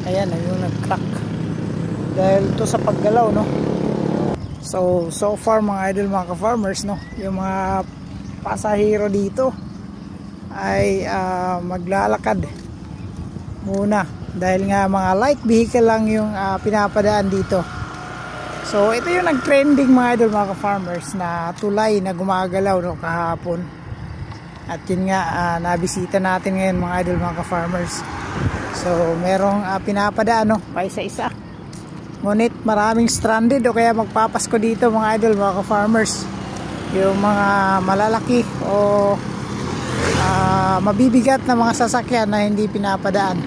Ayan, yung nag-crack dahil to sa paggalaw, no. So far mga idol, mga ka-farmers, no, yung mga pasahero dito ay maglalakad muna dahil nga mga light vehicle lang yung pinapadaan dito. So ito yung nag-trending mga idol, mga ka-farmers, na tulay na gumagalaw, no, kahapon. At yun nga, nabisita natin ngayon mga idol, mga ka-farmers. So merong pinapadaan, no, pa isa-isa. Ngunit maraming stranded o kaya magpapasko dito mga idol, mga ka-farmers. Yung mga malalaki o mabibigat na mga sasakyan na hindi pinapadaan.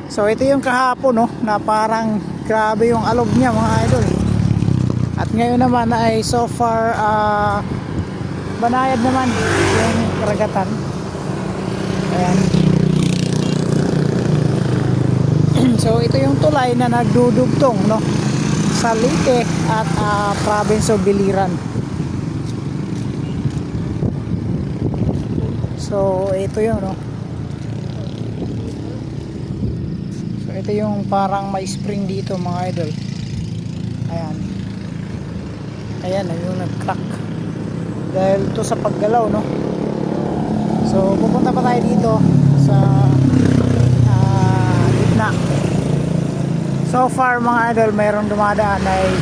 So ito yung kahapon, no, na parang grabe yung alog niya mga idol. At ngayon naman ay so far banayad naman yung karagatan. Ayan. So ito yung tulay na nagdudugtong, no, sa Leyte at province of Biliran. So ito yun, no. So ito yung parang may spring dito mga idol. Ayan. Ayan yung nag-crack dahil to sa paggalaw, no. So pupunta pa tayo dito sa gitna. So far mga idol, mayroong dumadaan ay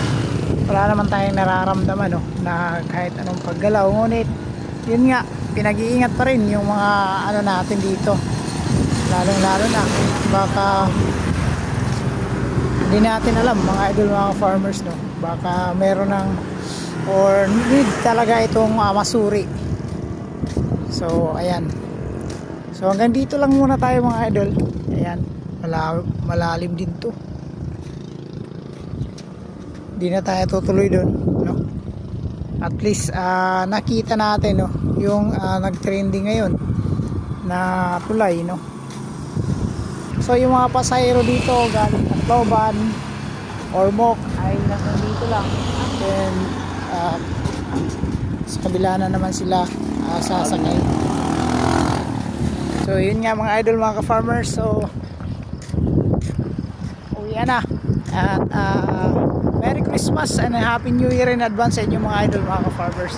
wala naman tayong nararamdaman, no, na kahit anong paggalaw. Ngunit yun nga, pinag-iingat pa rin yung mga ano natin dito, lalong lalo na baka hindi natin alam mga idol, mga farmers, no, baka meron ng or need talaga itong masuri. So ayan, so hanggang dito lang muna tayo mga idol. Ayan, malalim din to, di na tayo tutuloy doon, no. At least nakita natin, no, yung nag-trending ngayon na tulay, no. So yung mga pasahero dito galing Tacloban or Moc ay nasa dito lang. Then sa kabila na naman sila sasakay. So yun nga mga idol, mga ka-farmers. So uwi na. At Merry Christmas and Happy New Year in advance sa inyo mga idol, mga ka-farmers.